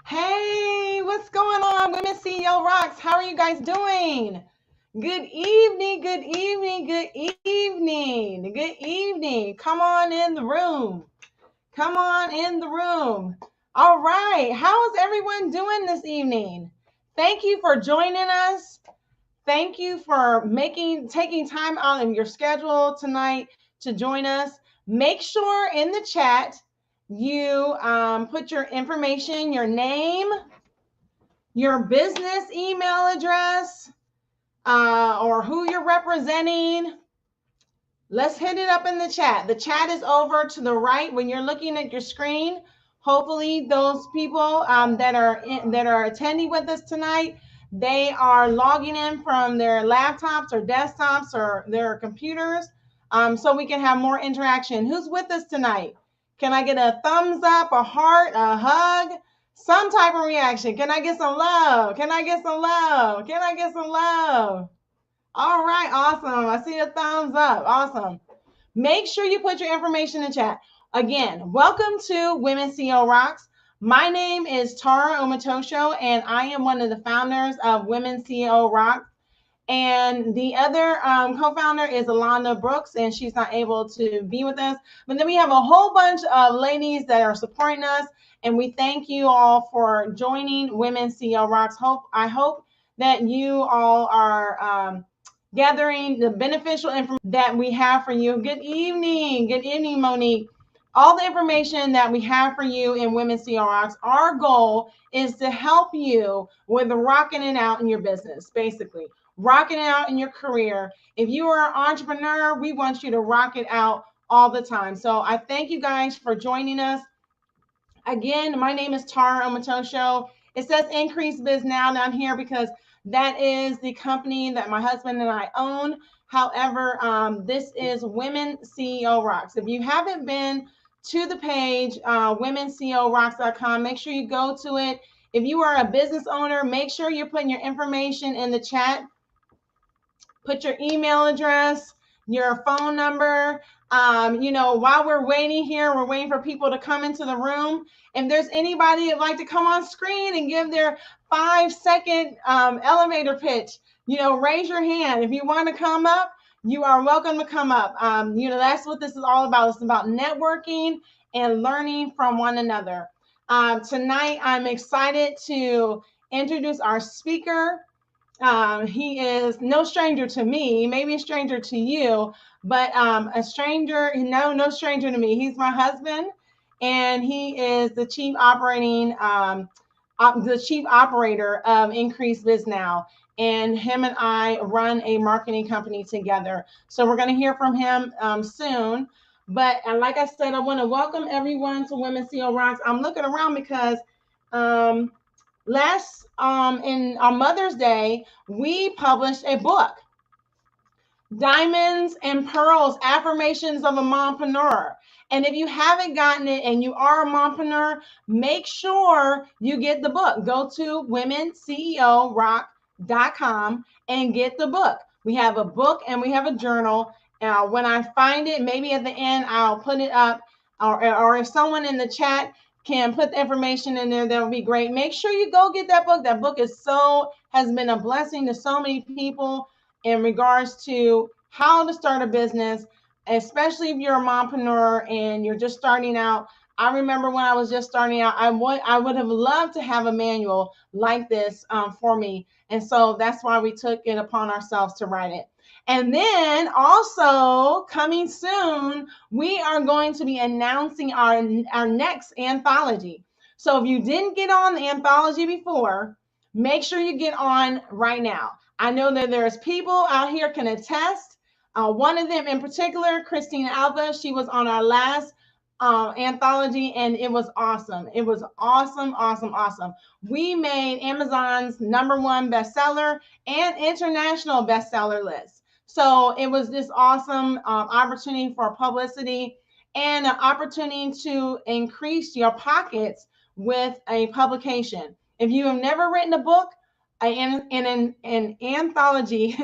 Hey, what's going on, Women CEO Rocks? How are you guys doing? Good evening, good evening, good evening, good evening. Come on in the room. Come on in the room. All right, how is everyone doing this evening? Thank you for joining us. Thank you for taking time out of your schedule tonight to join us. Make sure in the chat you put your information, your name, your business email address, or who you're representing. Let's hit it up in the chat. The chat is over to the right when you're looking at your screen. Hopefully, those people that are attending with us tonight, they are logging in from their laptops or desktops or their computers, so we can have more interaction. Who's with us tonight? Can I get a thumbs up, a heart, a hug, some type of reaction? Can I get some love? Can I get some love? Can I get some love? All right, awesome. I see a thumbs up. Awesome. Make sure you put your information in chat. Again, welcome to Women CEO Rocks. My name is Tara Omatosho, and I am one of the founders of Women CEO Rocks. And the other co-founder is Alana Brooks, and she's not able to be with us. But then we have a whole bunch of ladies that are supporting us, and we thank you all for joining Women CEO Rocks. I hope that you all are gathering the beneficial information that we have for you. Good evening, Monique. All the information that we have for you in Women CEO Rocks. Our goal is to help you with rocking it out in your business, basically rocking it out in your career. If you are an entrepreneur, we want you to rock it out all the time. So I thank you guys for joining us. Again, my name is Tara Omatosho. It says Increase Biz Now down here because that is the company that my husband and I own. However, this is Women CEO Rocks. If you haven't been to the page, womenceorocks.com, make sure you go to it. If you are a business owner, make sure you're putting your information in the chat. Put your email address, your phone number. While we're waiting here, we're waiting for people to come into the room. If there's anybody that'd like to come on screen and give their 5-second elevator pitch, raise your hand. If you want to come up, you are welcome to come up. That's what this is all about. It's about networking and learning from one another. Tonight, I'm excited to introduce our speaker. He is no stranger to me, maybe a stranger to you, but no stranger to me. He's my husband, and he is the chief operator of Increase Biz Now. And him and I run a marketing company together. So we're going to hear from him soon. But like I said, I want to welcome everyone to Women CEO Rocks. I'm looking around because in on Mother's Day, we published a book, Diamonds and Pearls, Affirmations of a Mompreneur. And if you haven't gotten it and you are a mompreneur, make sure you get the book. Go to womenceorock.com and get the book. We have a book and we have a journal. When I find it, maybe at the end, I'll put it up, or if someone in the chat can put the information in there, that would be great. Make sure you go get that book. That book has been a blessing to so many people in regards to how to start a business, especially if you're a mompreneur and you're just starting out. I remember when I was just starting out, I would have loved to have a manual like this for me. And so that's why we took it upon ourselves to write it. And then also coming soon, we are going to be announcing our next anthology. So if you didn't get on the anthology before, make sure you get on right now. I know that there's people out here can attest. One of them in particular, Christina Alva, she was on our last anthology, and it was awesome. It was awesome. We made Amazon's #1 bestseller and international bestseller list. So it was this awesome opportunity for publicity and an opportunity to increase your pockets with a publication. If you have never written a book, an anthology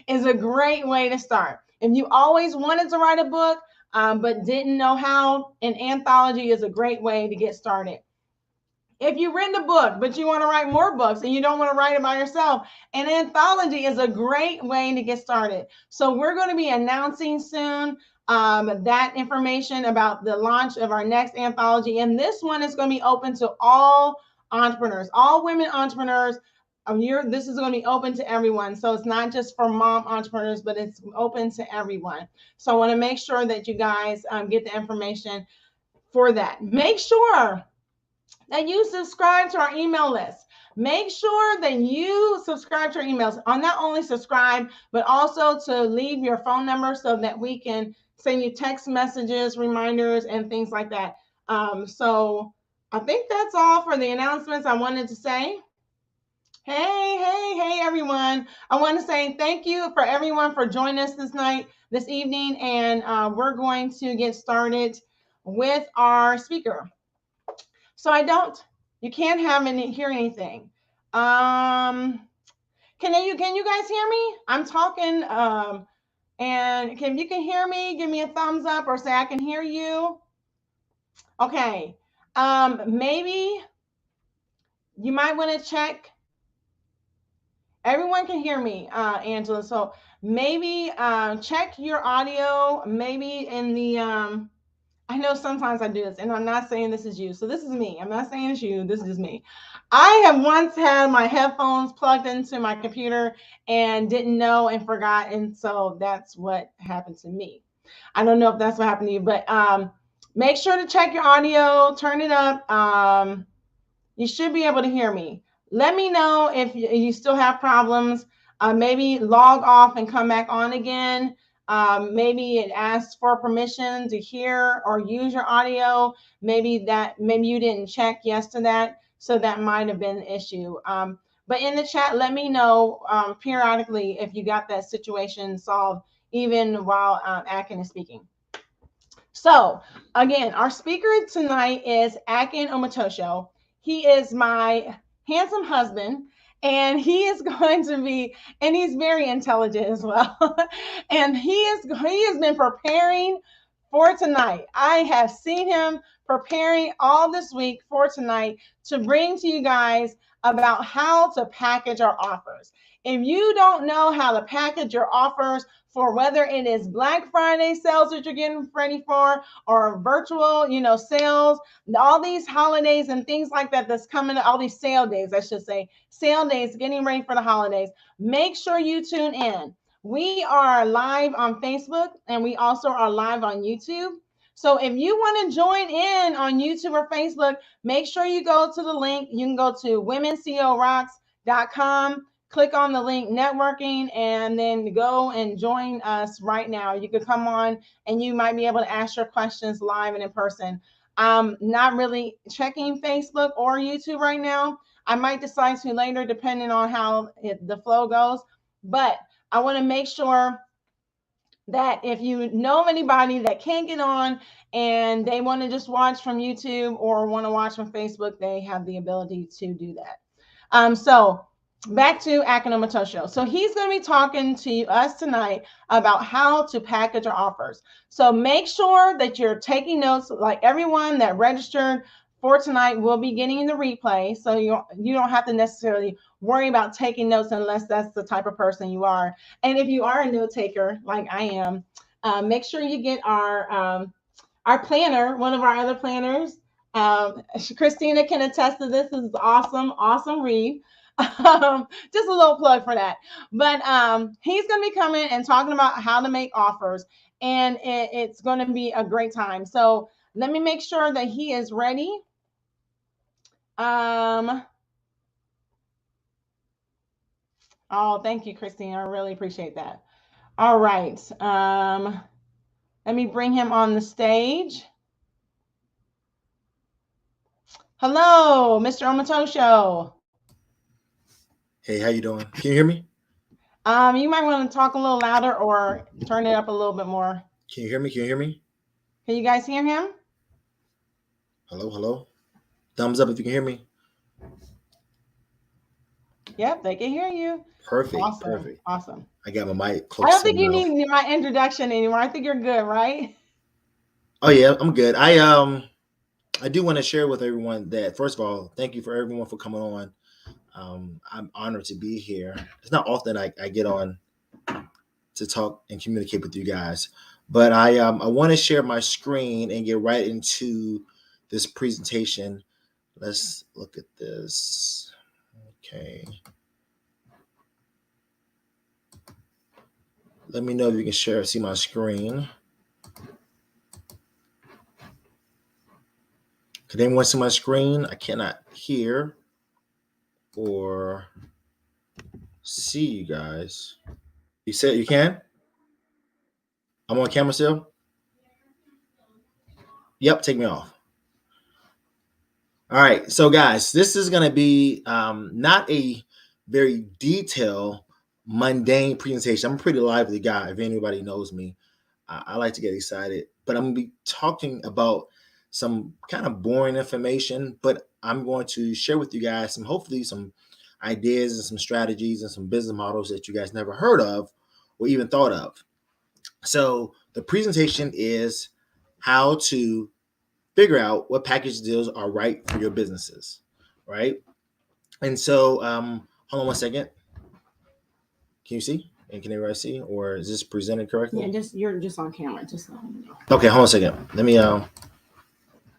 is a great way to start. If you always wanted to write a book but didn't know how, an anthology is a great way to get started. If you've written a book, but you want to write more books and you don't want to write it by yourself, an anthology is a great way to get started. So we're going to be announcing soon that information about the launch of our next anthology. And this one is going to be open to all entrepreneurs, all women entrepreneurs. This is going to be open to everyone. So it's not just for mom entrepreneurs, but it's open to everyone. So I want to make sure that you guys get the information for that. Make sure that you subscribe to our email list. Make sure that you subscribe to our emails. I'll not only subscribe, but also to leave your phone number so that we can send you text messages, reminders, and things like that. So I think that's all for the announcements I wanted to say. Hey, everyone. I want to say thank you for everyone for joining us this evening, and we're going to get started with our speaker. So you can't hear anything. Can you guys hear me? I'm talking, and if you can hear me, give me a thumbs up or say I can hear you. Okay. Maybe you might want to check. Everyone can hear me, Angela. So maybe check your audio. Maybe in the I know sometimes I do this, and I'm not saying this is you. So this is me. I'm not saying it's you. This is just me. I have once had my headphones plugged into my computer and didn't know and forgot, and so that's what happened to me. I don't know if that's what happened to you, but make sure to check your audio, turn it up. You should be able to hear me. Let me know if you still have problems. Maybe log off and come back on again. Maybe it asks for permission to hear or use your audio. Maybe you didn't check yes to that, so that might have been an issue. But in the chat, let me know periodically if you got that situation solved, even while Akin is speaking. So again, our speaker tonight is Akin Omotosho. He is my handsome husband, and he is going to be, and he's very intelligent as well. And he has been preparing for tonight. I have seen him preparing all this week for tonight to bring to you guys about how to package our offers. If you don't know how to package your offers for whether it is Black Friday sales that you're getting ready for, or virtual, sales, all these holidays and things like that that's coming, all these sale days, I should say, sale days, getting ready for the holidays, make sure you tune in. We are live on Facebook, and we also are live on YouTube. So if you want to join in on YouTube or Facebook, make sure you go to the link. You can go to womenceorocks.com, click on the link networking, and then go and join us right now. You can come on and you might be able to ask your questions live and in person. I'm not really checking Facebook or YouTube right now. I might decide to later, depending on how the flow goes. But I want to make sure that if you know anybody that can't get on and they want to just watch from YouTube or want to watch from Facebook, they have the ability to do that. So back to Akin Omotosho. So he's going to be talking to us tonight about how to package our offers. So make sure that you're taking notes. Like everyone that registered for tonight will be getting the replay. So you don't have to necessarily worry about taking notes unless that's the type of person you are. And if you are a note taker like I am, make sure you get our planner, one of our other planners. Christina can attest to this. This is awesome read. Just a little plug for that. But he's going to be coming and talking about how to make offers, and it's going to be a great time. So let me make sure that he is ready. Oh, thank you, Christina. I really appreciate that. All right. Let me bring him on the stage. Hello, Mr. Omotosho. Hey, how you doing? Can you hear me? You might want to talk a little louder or turn it up a little bit more. Can you hear me? Can you hear me? Can you guys hear him? Hello? Thumbs up if you can hear me. Yep, they can hear you. Perfect. Awesome. I got my mic close. I don't think you need my introduction anymore. I think you're good, right? Oh yeah, I'm good. I I do want to share with everyone that, first of all, thank you for everyone for coming on. I'm honored to be here. It's not often I get on to talk and communicate with you guys, but I want to share my screen and get right into this presentation. Let's look at this. Okay. Let me know if you can see my screen. Can anyone see my screen? I cannot hear or see you guys. You said you can? I'm on camera still? Yep, take me off. All right, so guys, this is going to be not a very detailed, mundane presentation. I'm a pretty lively guy, if anybody knows me. I like to get excited, but I'm going to be talking about some kind of boring information, but I'm going to share with you guys hopefully some ideas and some strategies and some business models that you guys never heard of or even thought of. So the presentation is how to figure out what package deals are right for your businesses, right? And so, hold on one second. Can you see? And can everybody see? Or is this presented correctly? Yeah, you're just on camera. Just let me know. Okay, hold on a second.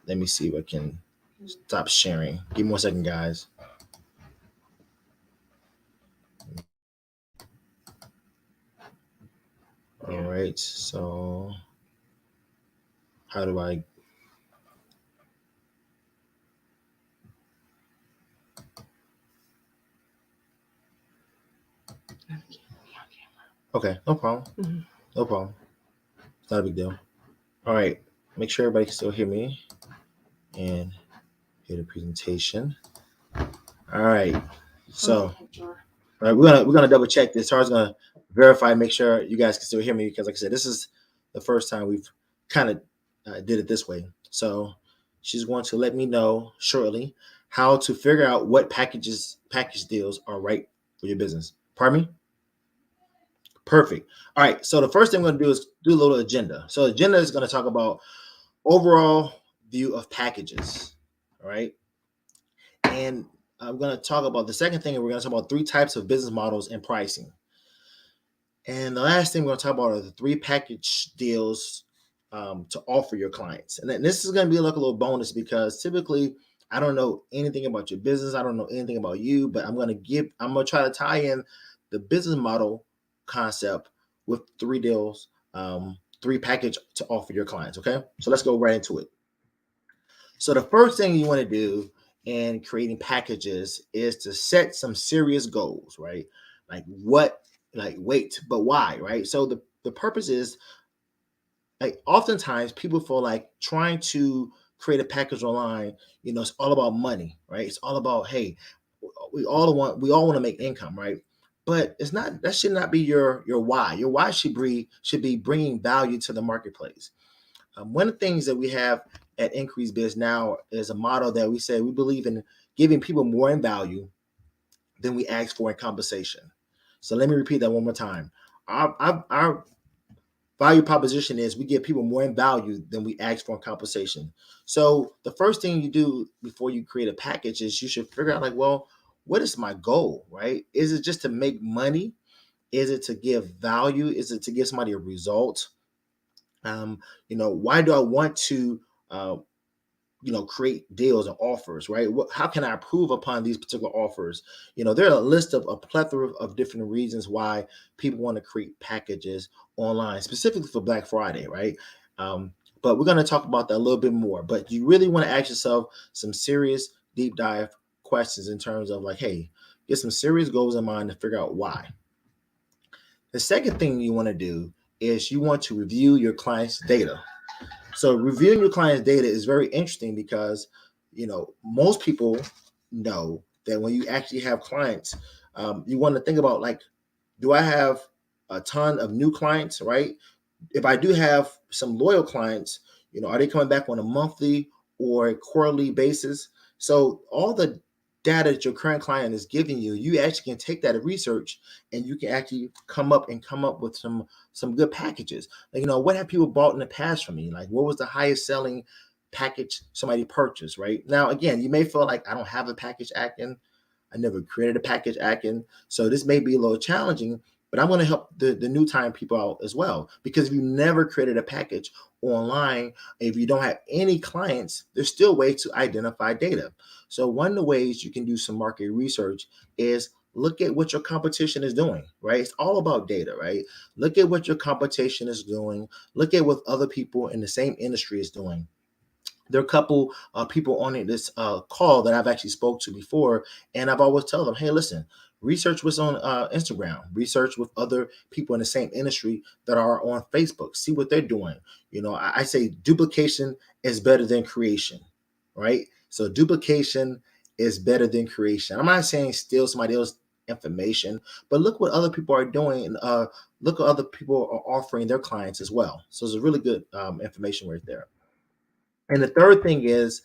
Let me see if I can stop sharing. Give me 1 second, guys. All right. So, how do I? Okay, no problem. Mm-hmm. No problem. It's not a big deal. All right. Make sure everybody can still hear me and hear the presentation. All right. So, all right, we're gonna double check this. Tara's gonna verify, make sure you guys can still hear me because, like I said, this is the first time we've kind of did it this way. So she's going to let me know shortly how to figure out what package deals are right for your business. Pardon me? Perfect. All right. So the first thing we're going to do is do a little agenda. So agenda is going to talk about overall view of packages. All right. And I'm going to talk about the second thing, and we're going to talk about 3 types of business models and pricing. And the last thing we're going to talk about are the 3 package deals to offer your clients. And then this is going to be like a little bonus because typically I don't know anything about your business. I don't know anything about you, but I'm going to try to tie in the business model concept with 3 deals, 3 package to offer your clients. Okay. So let's go right into it. So the first thing you want to do in creating packages is to set some serious goals, right? Like wait, but why, right? So the purpose is, like, oftentimes people feel like trying to create a package online, it's all about money, right? It's all about, hey, we all want to make income, right? But it's not, that should not be your why. Your why should be bringing value to the marketplace. One of the things that we have at Increase Biz now is a model that we say we believe in giving people more in value than we ask for in compensation. So let me repeat that one more time. Our value proposition is we give people more in value than we ask for in compensation. So the first thing you do before you create a package is you should figure out, like, well, what is my goal, right? Is it just to make money? Is it to give value? Is it to give somebody a result? Why do I want to, create deals and offers, right? How can I improve upon these particular offers? There are a list of a plethora of different reasons why people want to create packages online, specifically for Black Friday, right? But we're going to talk about that a little bit more. But you really want to ask yourself some serious deep dive questions in terms of, like, hey, get some serious goals in mind to figure out why. The second thing you want to do is you want to review your client's data. So reviewing your client's data is very interesting because, most people know that when you actually have clients, you want to think about, like, do I have a ton of new clients, right? If I do have some loyal clients, are they coming back on a monthly or a quarterly basis? So all the data that your current client is giving you, you actually can take that research and you can actually come up with some good packages. Like, what have people bought in the past from me? Like, what was the highest selling package somebody purchased, right? Now, again, you may feel like I don't have a package Akin. I never created a package Akin. So this may be a little challenging, but I'm going to help the new time people out as well. Because if you never created a package online, if you don't have any clients, there's still ways to identify data. So one of the ways you can do some market research is look at what your competition is doing, right? It's all about data, right? Look at what your competition is doing. Look at what other people in the same industry is doing. There are a couple people on this call that I've actually spoke to before, and I've always tell them, hey, listen, research what's on Instagram, research with other people in the same industry that are on Facebook, see what they're doing. I say duplication is better than creation, right? So duplication is better than creation. I'm not saying steal somebody else's information, but look what other people are doing, and look what other people are offering their clients as well. So it's a really good information right there. And the third thing is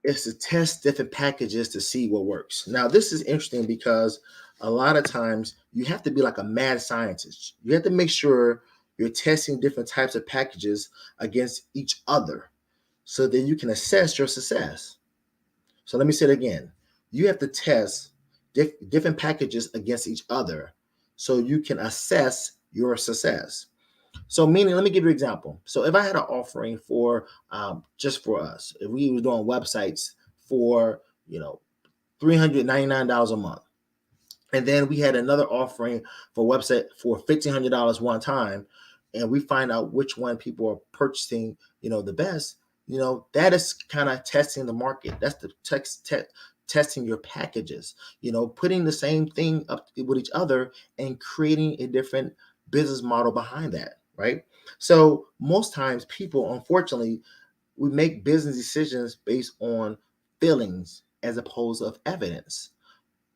to test different packages to see what works. Now, this is interesting because a lot of times you have to be like a mad scientist. You have to make sure you're testing different types of packages against each other so that you can assess your success. So let me say it again. You have to test different packages against each other so you can assess your success. So meaning, let me give you an example. So if I had an offering for just for us, if we were doing websites for $399 a month, and then we had another offering for website for $1,500 one time, and we find out which one people are purchasing, the best, that is kind of testing the market. That's the testing your packages, putting the same thing up with each other and creating a different business model behind that, right? So most times people, unfortunately, we make business decisions based on feelings as opposed of evidence,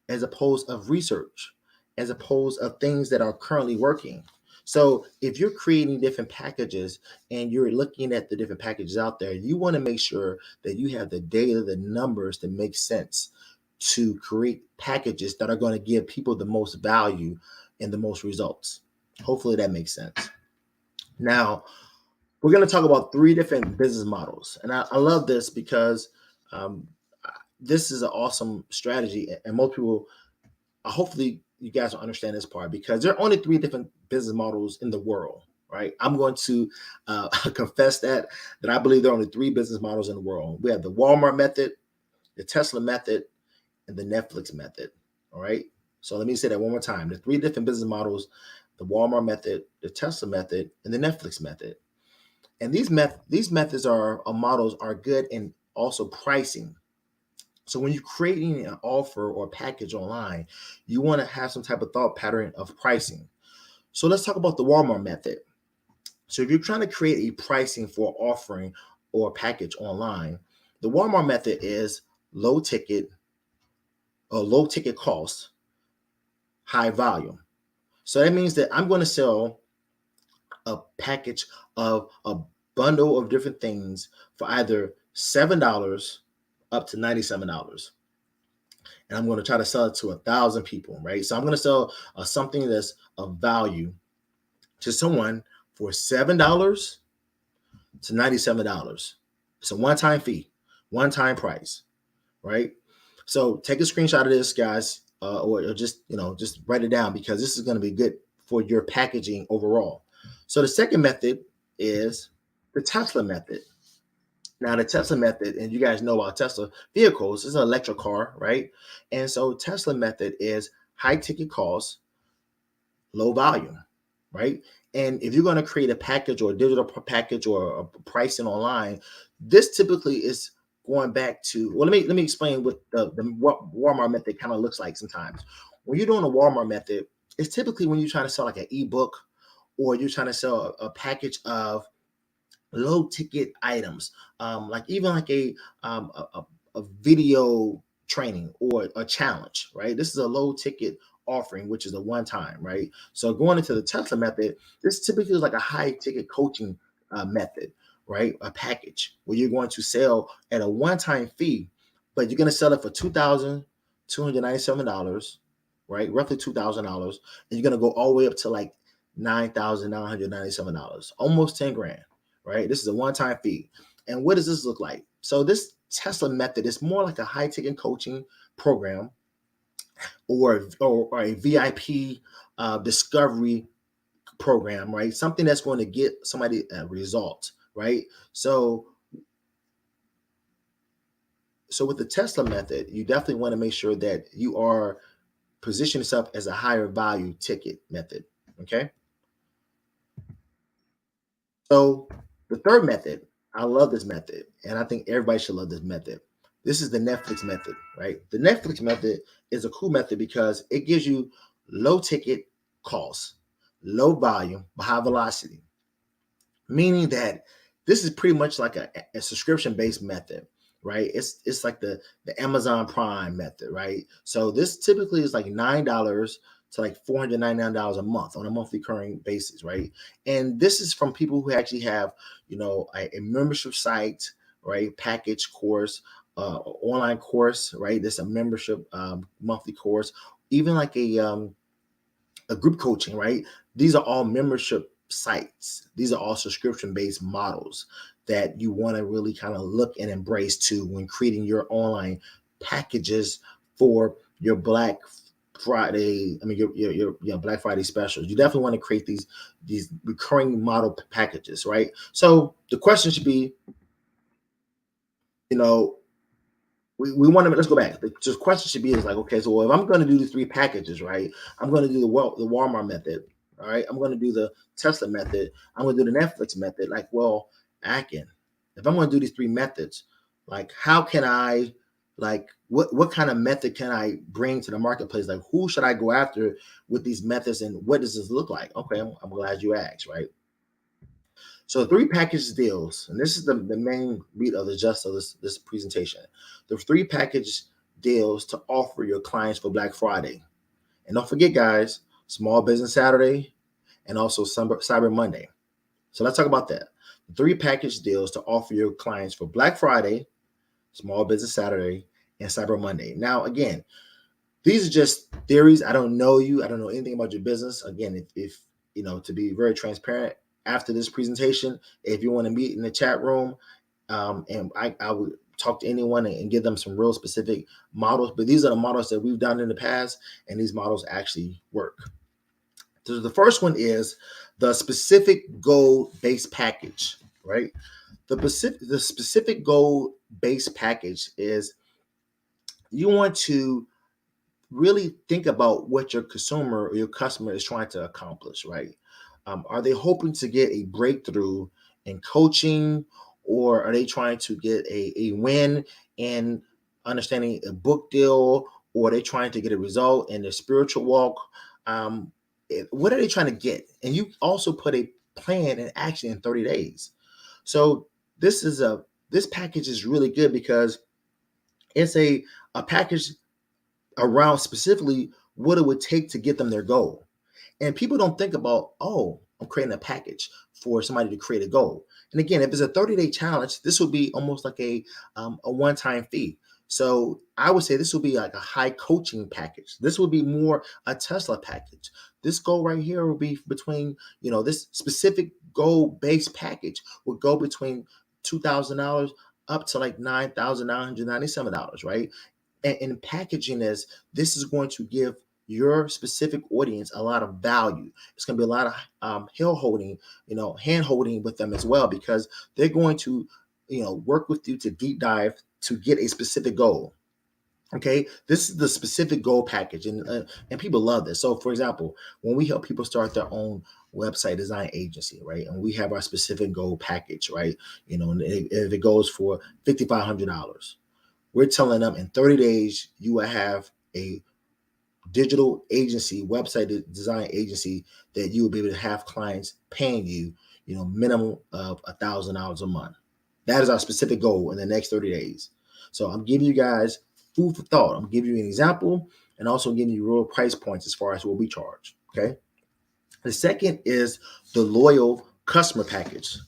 as opposed of research, as opposed of things that are currently working. So if you're creating different packages and you're looking at the different packages out there, you want to make sure that you have the data, the numbers that make sense to create packages that are going to give people the most value and the most results. Hopefully that makes sense. Now, we're going to talk about 3 different business models. And I love this because this is an awesome strategy. And most people, hopefully you guys will understand this part, because there are only 3 different business models in the world, right? I'm going to confess that I believe there are only 3 business models in the world. We have the Walmart method, the Tesla method, and the Netflix method, all right? So let me say that one more time. The 3 different business models: the Walmart method, the Tesla method, and the Netflix method. And these methods or models are good in also pricing. So when you're creating an offer or package online, you want to have some type of thought pattern of pricing. So let's talk about the Walmart method. So if you're trying to create a pricing for offering or package online, the Walmart method is low ticket cost, high volume. So that means that I'm going to sell a package of a bundle of different things for either $7 up to $97. And I'm going to try to sell it to 1,000 people, right? So I'm going to sell something that's of value to someone for $7 to $97. It's a one-time fee, one-time price, right? So take a screenshot of this, guys, or just write it down, because this is going to be good for your packaging overall. So the second method is the Tesla method. Now, the Tesla method, and you guys know about Tesla vehicles, is an electric car, right? And so Tesla method is high ticket cost, low volume, right? And if you're going to create a package or a digital package or a pricing online, this typically is going back to, well, let me explain what the Walmart method kind of looks like sometimes. When you're doing a Walmart method, it's typically when you're trying to sell like an ebook, or you're trying to sell a package of low ticket items, like even like a video training or a challenge, right? This is a low ticket offering, which is a one time, right? So going into the Tesla method, this typically is like a high ticket coaching method, right? A package where you're going to sell at a one time fee, but you're going to sell it for $2,297, right? Roughly $2,000, and you're going to go all the way up to like $9,997, almost 10 grand. Right? This is a one-time fee. And what does this look like? So this Tesla method is more like a high ticket coaching program or a VIP discovery program, right? Something that's going to get somebody a result, right? So with the Tesla method, you definitely want to make sure that you are positioning yourself as a higher value ticket method. Okay. So the third method, I love this method, and I think everybody should love this method. This is the Netflix method, right? The Netflix method is a cool method because it gives you low ticket costs, low volume, but high velocity, meaning that this is pretty much like a subscription based method, right? It's like the Amazon Prime method, right? So this typically is like $9 to like $499 a month on a monthly recurring basis, right? And this is from people who actually have, a membership site, right? Package course, online course, right? This a membership monthly course, even like a group coaching, right? These are all membership sites. These are all subscription based models that you want to really kind of look and embrace to when creating your online packages for your Black Friday. I mean, your Black Friday specials. You definitely want to create these recurring model packages, right? So the question should be, you know, we want to let's go back. The question should be is like, okay, so if I'm going to do the three packages, right? I'm going to do the Walmart method, all right? I'm going to do the Tesla method. I'm going to do the Netflix method. Like, well, Akin, if I'm going to do these three methods, like, how can I, like, what kind of method can I bring to the marketplace? Like, who should I go after with these methods, and what does this look like? Okay, I'm glad you asked, right? So three package deals, and this is the main meat of the gist of this presentation. The three package deals to offer your clients for Black Friday. And don't forget, guys, Small Business Saturday and also Cyber Monday. So let's talk about that. The three package deals to offer your clients for Black Friday, Small Business Saturday, and Cyber Monday. Now, again, these are just theories. I don't know you. I don't know anything about your business. Again, if to be very transparent, after this presentation, if you want to meet in the chat room, and I would talk to anyone and give them some real specific models. But these are the models that we've done in the past, and these models actually work. So the first one is the specific goal based package, right? The specific goal based package is you want to really think about what your consumer or your customer is trying to accomplish, right? Are they hoping to get a breakthrough in coaching, or are they trying to get a win in understanding a book deal, or are they trying to get a result in their spiritual walk? What are they trying to get? And you also put a plan in action in 30 days. So this package is really good because it's a package around specifically what it would take to get them their goal. And people don't think about, oh, I'm creating a package for somebody to create a goal. And again, if it's a 30-day challenge, this will be almost like a one-time fee. So I would say this will be like a high coaching package. This will be more a Tesla package. This goal right here will be between, this specific goal-based package will go between $2,000 up to like $9,997, right? And packaging this is going to give your specific audience a lot of value. It's going to be a lot of hand holding with them as well, because they're going to, work with you to deep dive to get a specific goal. Okay, this is the specific goal package, and people love this. So, for example, when we help people start their own website design agency, right, and we have our specific goal package, right, and if it goes for $5,500. We're telling them in 30 days, you will have a digital agency, website design agency, that you will be able to have clients paying you, minimum of $1,000 a month. That is our specific goal in the next 30 days. So I'm giving you guys food for thought. I'm giving you an example and also giving you real price points as far as what we charge. Okay. The second is the loyal customer package.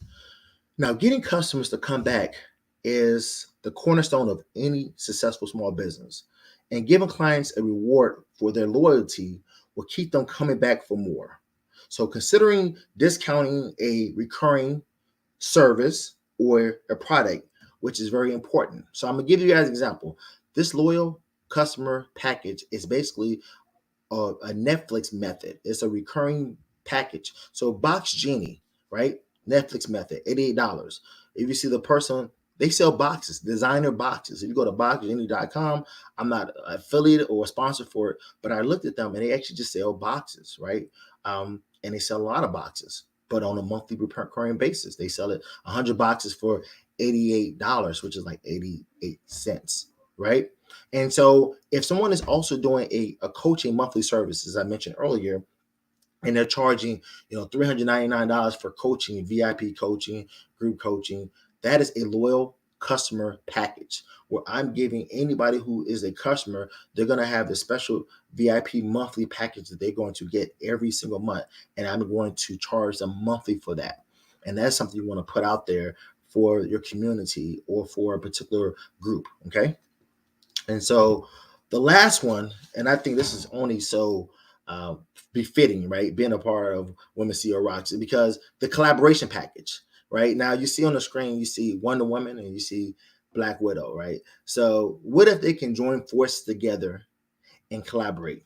Now, getting customers to come back is the cornerstone of any successful small business. And giving clients a reward for their loyalty will keep them coming back for more. So considering discounting a recurring service or a product, which is very important. So I'm gonna give you guys an example. This loyal customer package is basically a Netflix method. It's a recurring package. So Box Genie, right? Netflix method, $88. If you see the person, they sell boxes, designer boxes. If you go to boxgenie.com, I'm not affiliated or sponsored for it, but I looked at them and they actually just sell boxes, right? And they sell a lot of boxes, but on a monthly recurring basis. They sell it 100 boxes for $88, which is like 88 cents, right? And so if someone is also doing a coaching monthly service, as I mentioned earlier, and they're charging, $399 for coaching, VIP coaching, group coaching, that is a loyal customer package where I'm giving anybody who is a customer, they're going to have the special VIP monthly package that they're going to get every single month. And I'm going to charge them monthly for that. And that's something you want to put out there for your community or for a particular group. Okay. And so the last one, and I think this is only so befitting, right? Being a part of Women CEO Rocks, because the collaboration package, right? Now you see on the screen, you see Wonder Woman and you see Black Widow, right? So what if they can join forces together and collaborate?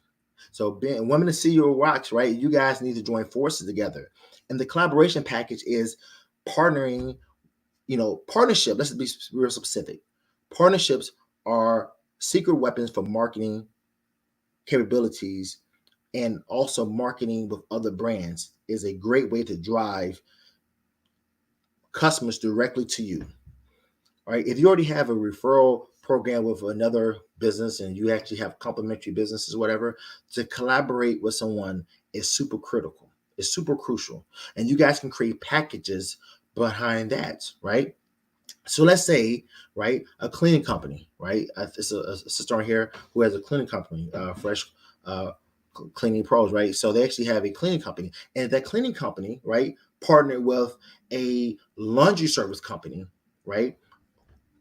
So being Women CEO Rocks, right? You guys need to join forces together. And the collaboration package is partnering, partnership. Let's be real specific. Partnerships are secret weapons for marketing capabilities, and also marketing with other brands is a great way to drive customers directly to you. All right. If you already have a referral program with another business and you actually have complementary businesses, whatever, to collaborate with someone is super critical. It's super crucial. And you guys can create packages behind that, right? So let's say, right, a cleaning company, right? It's a sister on here who has a cleaning company, Fresh Cleaning Pros, right? So they actually have a cleaning company, and that cleaning company, right, partnered with a laundry service company, right?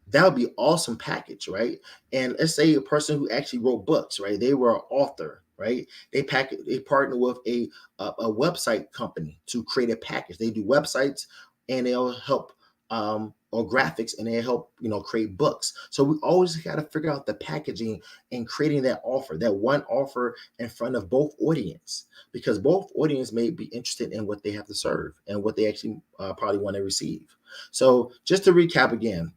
That would be an awesome package, right? And let's say a person who actually wrote books, right? They were an author, right? They partner with a website company to create a package. They do websites and they'll help or graphics, and they help create books. So we always got to figure out the packaging and creating that offer, that one offer in front of both audience, because both audience may be interested in what they have to serve and what they actually probably want to receive. So just to recap again,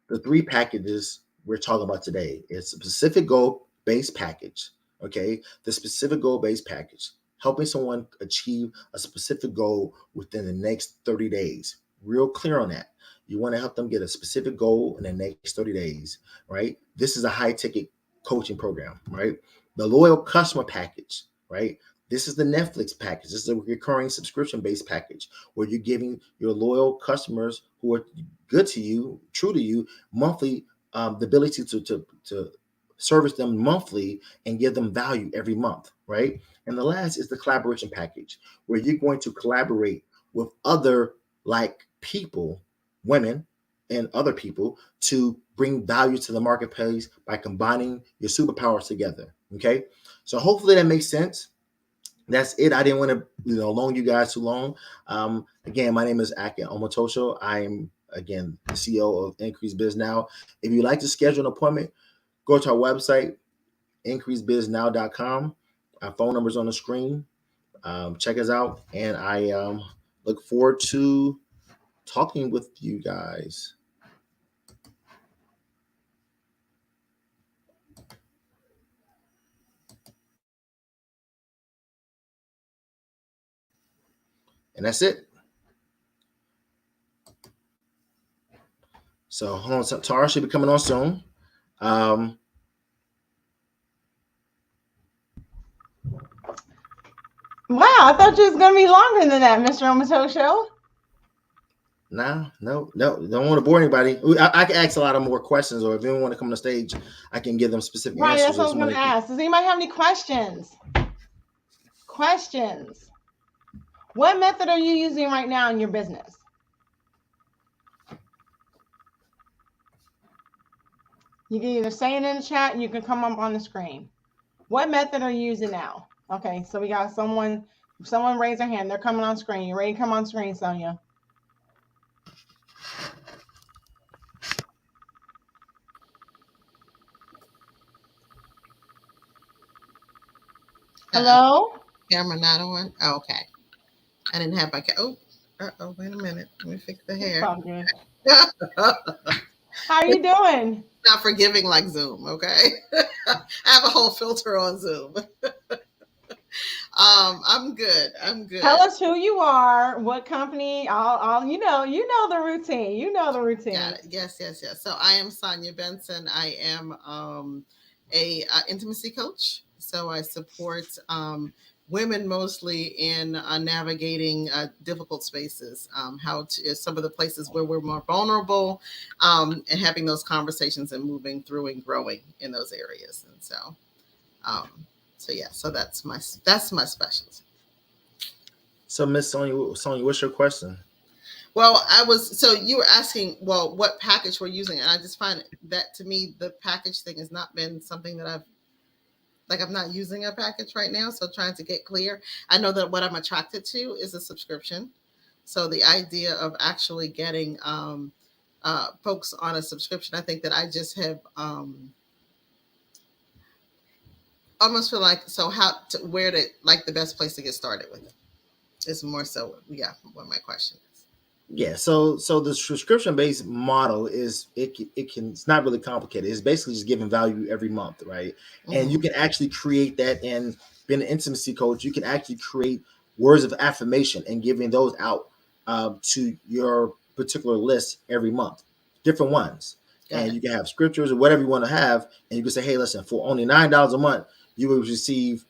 the three packages we're talking about today is a specific goal based package. Okay, the specific goal based package, helping someone achieve a specific goal within the next 30 days. Real clear on that. You want to help them get a specific goal in the next 30 days, right? This is a high ticket coaching program, right? The loyal customer package, right? This is the Netflix package. This is a recurring subscription based package where you're giving your loyal customers who are good to you, true to you, monthly, the ability to service them monthly and give them value every month, right? And the last is the collaboration package, where you're going to collaborate with other like people, women, and other people to bring value to the marketplace by combining your superpowers together. Okay, so hopefully that makes sense. That's it. I didn't want to, long you guys too long. Again, my name is Akin Omotosho. I'm again the CEO of Increase Biz Now. If you'd like to schedule an appointment, go to our website, increasebiznow.com. Our phone number's on the screen. Check us out, and I look forward to talking with you guys. And that's it. So hold on, Tara should be coming on soon. Wow, I thought you was gonna be longer than that, Mr. Omotosho. No, don't want to bore anybody. I can ask a lot of more questions, or if anyone want to come on the stage, I can give them specific Right, answers. that's what I was gonna ask. Does anybody have any questions? Questions. What method are you using right now in your business? You can either say it in the chat and you can come up on the screen. What method are you using now? Okay, so we got someone raise their hand. They're coming on screen. You ready to come on screen, Sonia? Hello? Camera not on. Oh, okay. I didn't have my wait a minute. Let me fix the It's hair. all good. How are you doing? Not forgiving like Zoom, okay? I have a whole filter on Zoom. I'm good. I'm Tell good. us who you are, what company, all you know the routine. You know the Got routine. it. Yes, yes, yes. So I am Sonia Benson. I am a intimacy coach. So I support women mostly in navigating difficult spaces. How to some of the places where we're more vulnerable, and having those conversations and moving through and growing in those areas. And um, so yeah. So that's my specialty. So, Miss Sonia, what's your question? Well, so you were asking, well, what package we're using, and I just find that to me, the package thing has not been something that I'm not using a package right now. So trying to get clear, I know that what I'm attracted to is a subscription. So the idea of actually getting folks on a subscription, I think that I just have almost feel like so how to where to like the best place to get started with it is more so yeah what my question is. Yeah, so the subscription based model is it's not really complicated. It's basically just giving value every month, right? And you Mm-hmm. can actually create that. And being an intimacy coach, you can actually create words of affirmation and giving those out to your particular list every month, different ones. Got And it. you can have scriptures or whatever you want to have, and you can say, hey, listen, for only $9 a month, you will receive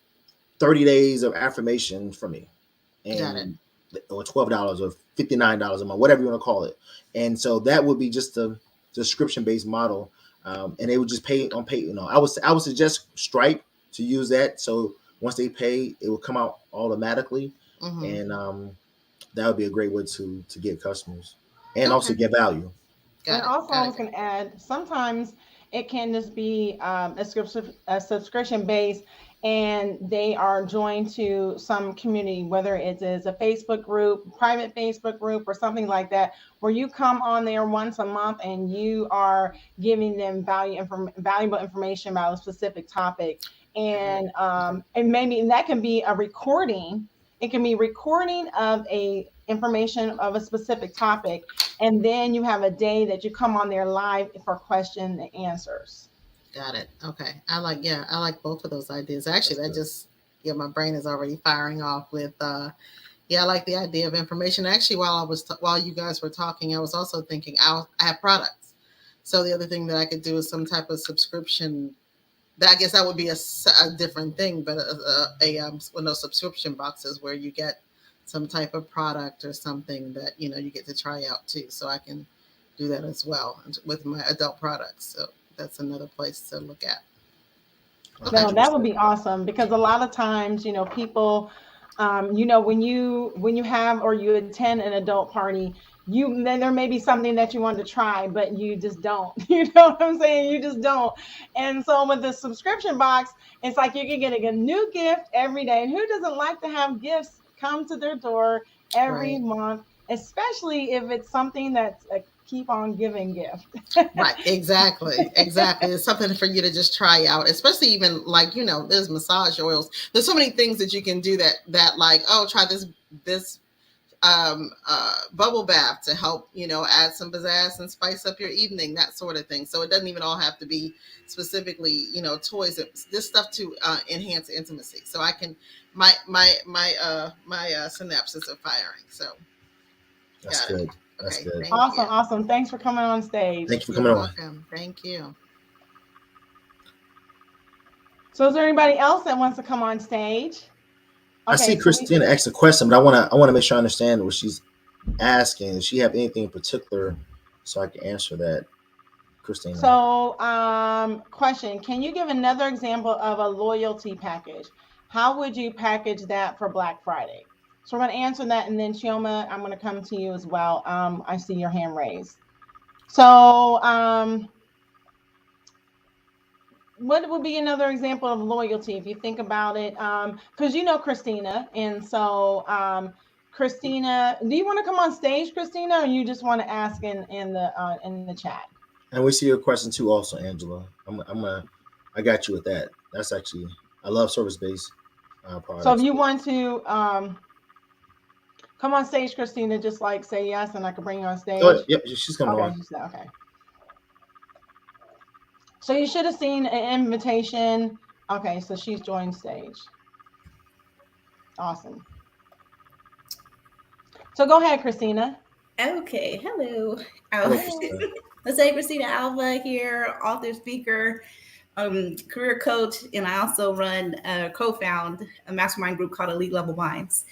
30 days of affirmation from me, Got it. and or $12 or $59 a month, whatever you want to call it. And so that would be just the subscription based model, and they would just pay on pay. I would suggest Stripe to use that. So once they pay, it will come out automatically, Mm-hmm. and that would be a great way to get customers and also Okay. get value. And Got it. also, I Got was it. going to add, sometimes it can just be a subscription base, and they are joined to some community, whether it is a Facebook group, private Facebook group, or something like that, where you come on there once a month and you are giving them valuable information about a specific topic, and maybe that can be a recording. It can be recording of a information of a specific topic, and then you have a day that you come on there live for question and answers. Got it. Okay. I like both of those ideas. Actually, That's that good. just yeah, my brain is already firing off with yeah, I like the idea of information. Actually, while you guys were talking, I was also thinking I have products. So the other thing that I could do is some type of subscription. That I guess that would be a different thing, but one of those subscription boxes where you get some type of product or something that you get to try out too. So I can do that as well with my adult products. So that's another place to look at. Okay. No, that would 100%. be awesome, because a lot of times, people, when you have or you attend an adult party, you then there may be something that you want to try, but you just don't. You know what I'm saying? You just don't. And so with the subscription box, it's like you can get a new gift every day. And who doesn't like to have gifts come to their door every Right. month, especially if it's something that's a keep on giving gift? Right, exactly, exactly. It's something for you to just try out, especially even like there's massage oils. There's so many things that you can do that like try this bubble bath to help add some pizzazz and spice up your evening, that sort of thing. So it doesn't even all have to be specifically toys. It's this stuff to enhance intimacy. So I can my synapses are firing. So That's got it. good. That's Okay, good. thank Awesome, you. awesome. Thanks for coming on stage. Thank you for You're coming on. welcome. Thank you. So is there anybody else that wants to come on stage? I see Okay, so we Christina asked a question, but I wanna make sure I understand what she's asking. Does she have anything in particular so I can answer that, Christina? so question, can you give another example of a loyalty package? How would you package that for Black Friday? So we're going to answer that, and then Chioma, I'm going to come to you as well. I see your hand raised. So what would be another example of loyalty if you think about it? Because you know Christina, and so Christina, do you want to come on stage, Christina, or you just want to ask in the chat? And we see your question too, also, Angela. I got you with that. That's actually, I love service based. products. So if you want to come on stage, Christina, just like say yes, and I can bring you on stage. Oh, yep, she's coming Okay, on. she said okay. So you should have seen an invitation. Okay, so she's joined stage. Awesome. So go ahead, Christina. Okay, hello. Hello, Christina. Let's say Christina Alva here, author, speaker, career coach, and I also run, co-found a mastermind group called Elite Level Minds.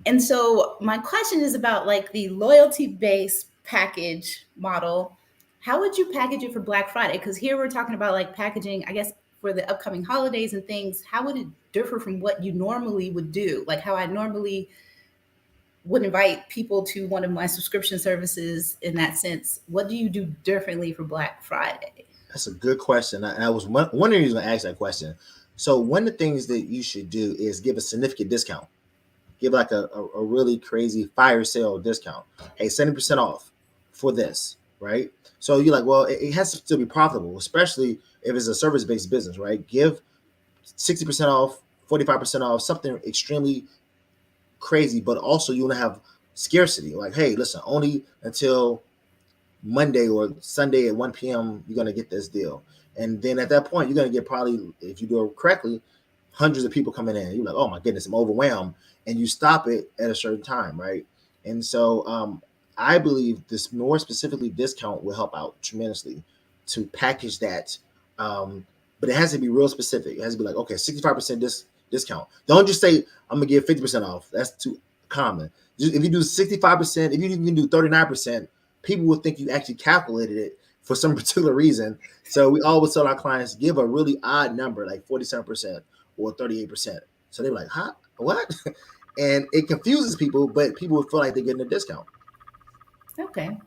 And so my question is about like the loyalty-based package model. How would you package it for Black Friday? Because here we're talking about like packaging, I guess, for the upcoming holidays and things. How would it differ from what you normally would do? Like how I normally would invite people to one of my subscription services in that sense. What do you do differently for Black Friday? That's a good question. I was wondering who's going to ask that question. So one of the things that you should do is give a significant discount. Give like a really crazy fire sale discount. Hey, 70% off for this, right? So you're like, well, it has to still be profitable, especially if it's a service-based business, right? Give 60% off, 45% off, something extremely crazy, but also you want to have scarcity. Like, hey, listen, only until Monday or Sunday at 1 p.m. you're gonna get this deal. And then at that point, you're gonna get probably, if you do it correctly, hundreds of people coming in. You're like, oh my goodness, I'm overwhelmed. And you stop it at a certain time, right? And so I believe this more specifically discount will help out tremendously to package that. But it has to be real specific. It has to be like, okay, 65% discount. Don't just say I'm gonna give 50% off. That's too common. Just, if you do 65%, if you even do 39%, people will think you actually calculated it for some particular reason. So we always tell our clients give a really odd number, like 47% or 38%. So they're like, huh? What? And it confuses people, but people will feel like they're getting a discount. Okay.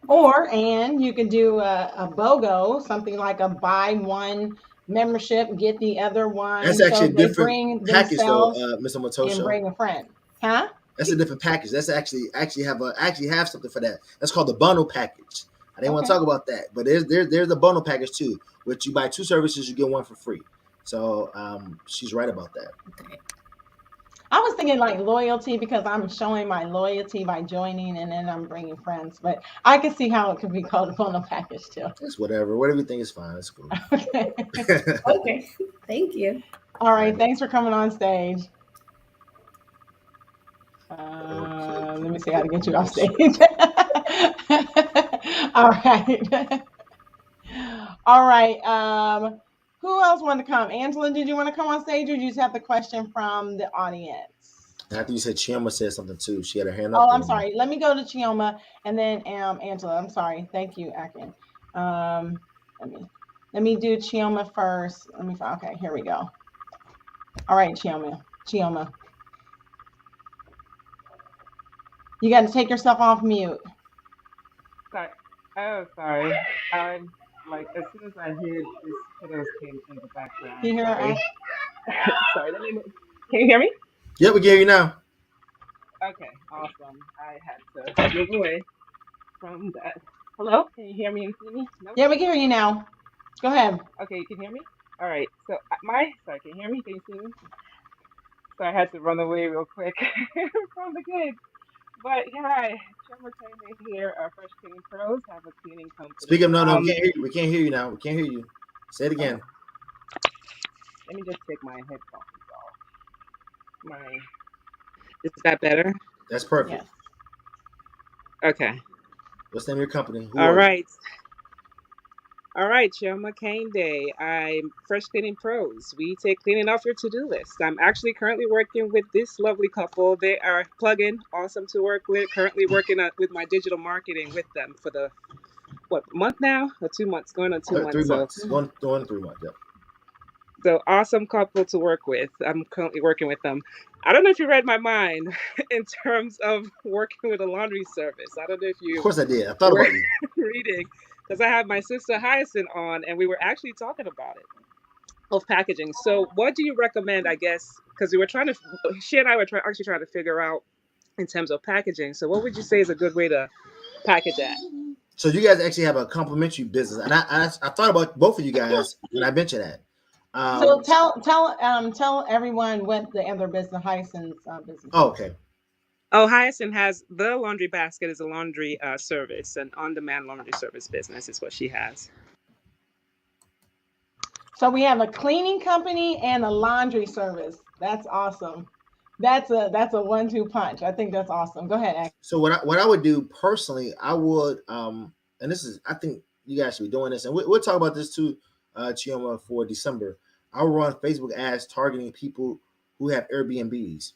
And you can do a BOGO, something like a buy one membership, get the other one. That's actually so a different package, though, Mr. and Motosho. bring a friend, huh? That's a different package. That's actually have something for that. That's called the bundle package. I didn't want to talk about that, but there's a bundle package too, which you buy 2 services, you get 1 for free. So she's right about that. Okay. I was thinking like loyalty because I'm showing my loyalty by joining and then I'm bringing friends, but I can see how it could be called a bundle package too. It's whatever you think is fine. It's cool. Okay. Okay. Thank you. All right. Thanks for coming on stage. Let me see how to get you off stage. All right. All right. Who else wanted to come? Angela, did you want to come on stage or did you just have the question from the audience? After you said Chioma said something too. She had her hand up. Oh, I'm sorry. Let me go to Chioma and then Angela. I'm sorry. Thank you, Akin. Let me do Chioma first. Okay, here we go. All right, Chioma. You got to take yourself off mute. Sorry. Oh, sorry. Like as soon as I heard this kiddos came in the background. Can you hear her? Sorry. Can you hear me? Yeah, we can hear you now. Okay, awesome. I had to move away from that. Hello? Can you hear me and see me? No? Yeah, we can hear you now. Go ahead. Okay, you can hear me? All right. So sorry, can you hear me? Can you see me? So I had to run away real quick from the kids. But hi, Chioma here. Our Fresh Cleaning Pros have a cleaning company. Speak up, no, we can't hear you. We can't hear you now. We can't hear you. Say it again. Let me just take my headphones off. Is that better? That's perfect. Yes. Okay. What's the name of your company? All right, Chioma Kane Day. I'm Fresh Cleaning Pros. We take cleaning off your to-do list. I'm actually currently working with this lovely couple. They are plug-in, awesome to work with. Currently working with my digital marketing with them for the month now? Or 2 months? Going on 2 months. 3 months. Going 3 months. Yep. So awesome couple to work with. I'm currently working with them. I don't know if you read my mind in terms of working with a laundry service. I don't know if you. Of course I did. I thought about you. Reading. Because I had my sister Hyacinth on, and we were actually talking about it, of packaging. So what do you recommend, I guess, because she and I were actually trying to figure out in terms of packaging. So what would you say is a good way to package that? So you guys actually have a complementary business. And I thought about both of you guys when I mentioned that. So tell everyone what the other business, Hyacinth's business Oh, is. okay. Oh, Hyacinth has the laundry basket is a laundry service, an on-demand laundry service business is what she has. So we have a cleaning company and a laundry service. That's awesome. That's a 1-2 punch. I think that's awesome. Go ahead, Ash. So what I would do personally, I would and this is I think you guys should be doing this, and we'll talk about this too, Chioma, for December. I'll run Facebook ads targeting people who have Airbnbs,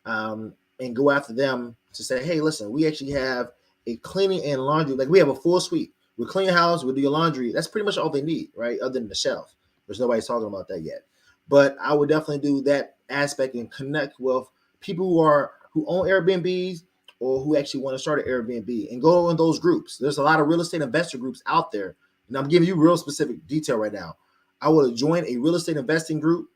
and go after them to say, hey, listen, we actually have a cleaning and laundry, like we have a full suite. We'll clean your house, we'll do your laundry. That's pretty much all they need, right? Other than the shelf. There's nobody's talking about that yet. But I would definitely do that aspect and connect with people who own Airbnbs or who actually want to start an Airbnb and go in those groups. There's a lot of real estate investor groups out there. And I'm giving you real specific detail right now. I would join a real estate investing group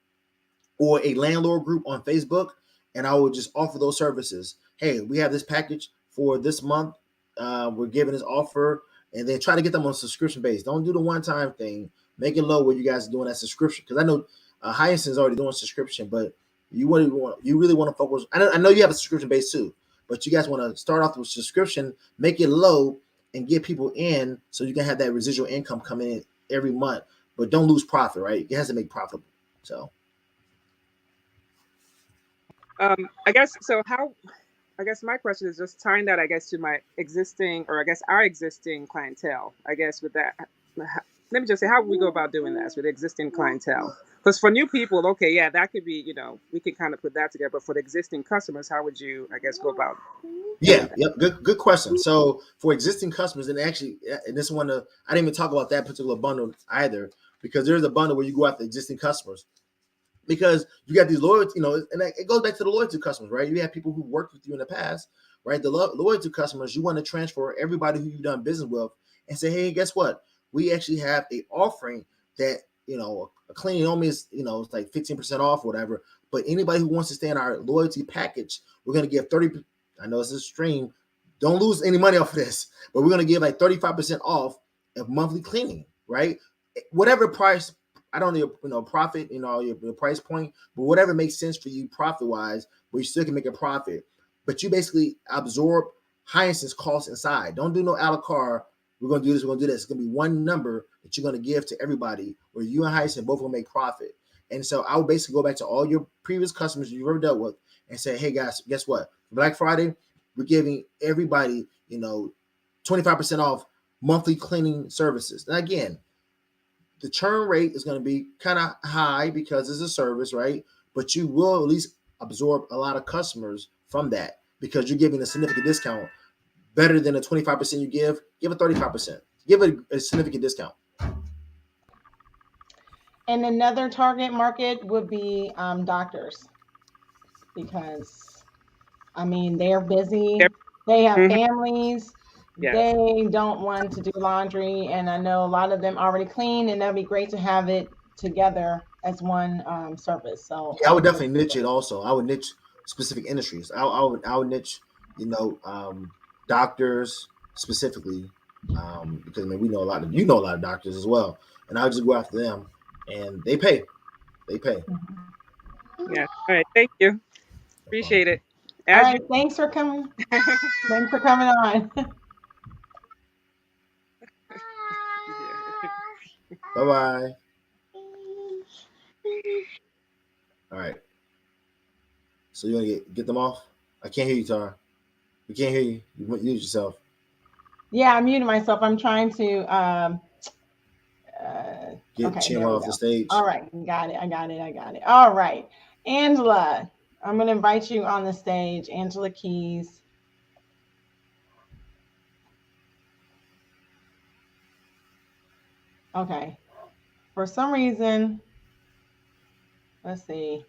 or a landlord group on Facebook, and I would just offer those services. Hey, we have this package for this month. We're giving this offer, and then try to get them on subscription base. Don't do the one-time thing. Make it low where you guys are doing that subscription, because I know Hyacinth is already doing subscription, but you really want to focus. I know you have a subscription base too, but you guys want to start off with subscription, make it low, and get people in so you can have that residual income coming in every month, but don't lose profit, right? It has to make profitable. So. I guess so. I guess my question is just tying that, I guess, to my existing, or I guess our existing clientele. I guess with that, let me just say, how would we go about doing this with existing clientele? Because for new people, okay, yeah, that could be, we can kind of put that together. But for the existing customers, how would you, I guess, go about? Yeah, yep, good question. So for existing customers, and actually, and this one, I didn't even talk about that particular bundle either, because there's a bundle where you go after existing customers. Because you got these loyalty, and it goes back to the loyalty customers, right? You have people who worked with you in the past, right? The loyalty customers, you want to transfer everybody who you've done business with and say, hey, guess what? We actually have a offering that, a cleaning only is, it's like 15% off or whatever. But anybody who wants to stay in our loyalty package, we're going to give 30%. I know it's a stream. Don't lose any money off of this, but we're going to give like 35% off of monthly cleaning, right? Whatever price. I don't need profit, your price point, but whatever makes sense for you profit wise, where you still can make a profit. But you basically absorb Hyacinth's costs inside. Don't do no a la carte. We're gonna do this. We're gonna do this. It's gonna be one number that you're gonna give to everybody, where you and Hyacinth both will make profit. And so I would basically go back to all your previous customers you've ever dealt with and say, hey guys, guess what? Black Friday, we're giving everybody, 25% off monthly cleaning services. And again, the churn rate is going to be kind of high because it's a service, right? But you will at least absorb a lot of customers from that because you're giving a significant discount. Better than the 25% you give a 35%. Give it a significant discount. And another target market would be doctors, because they're busy. Yep. They have Mhm. families. Yes. They don't want to do laundry, and I know a lot of them already clean, and that'd be great to have it together as one service. So Yeah, I would definitely niche it. Also, I would niche specific industries. I would niche, doctors specifically, because we know a lot of doctors as well, and I would just go after them, and they pay. Yeah. All right. Thank you. Appreciate it. All right. Thanks for coming. Thanks for coming on. Bye-bye. All right. So you want to get them off? I can't hear you, Tara. We can't hear you. You mute yourself. Yeah, I muted myself. I'm trying to get Chioma off the stage. All right. Got it. I got it. All right. Angela, I'm going to invite you on the stage. Angela Keys. Okay. For some reason, let's see.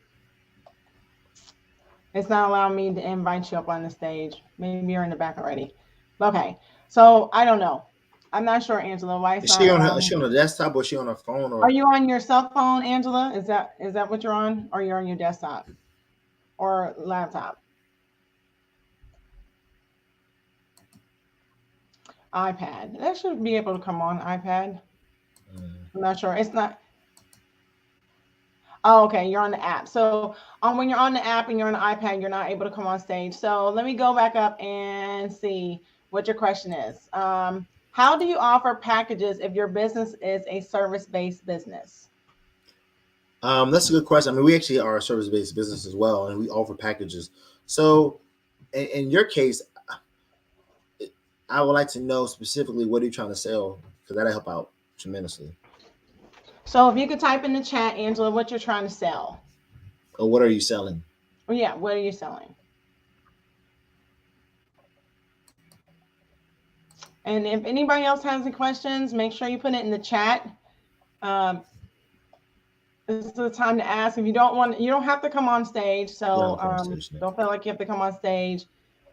It's not allowing me to invite you up on the stage. Maybe you're in the back already. Okay. So I don't know. I'm not sure, Angela. Why is she on the desktop or is she on her phone? Or? Are you on your cell phone, Angela? Is that what you're on? Or you're on your desktop or laptop? iPad. That should be able to come on iPad. I'm not sure. It's not. Oh, okay, you're on the app. So when you're on the app and you're on the iPad, you're not able to come on stage. So let me go back up and see what your question is. How do you offer packages if your business is a service-based business? That's a good question. I mean, we actually are a service-based business as well, and we offer packages. So, in your case, I would like to know specifically what are you trying to sell because that'll help out tremendously. So if you could type in the chat, Angela, what you're trying to sell. Or what are you selling? Oh, yeah, what are you selling? And if anybody else has any questions, make sure you put it in the chat. This is the time to ask. If you don't want, you don't have to come on stage. So don't feel like you have to come on stage.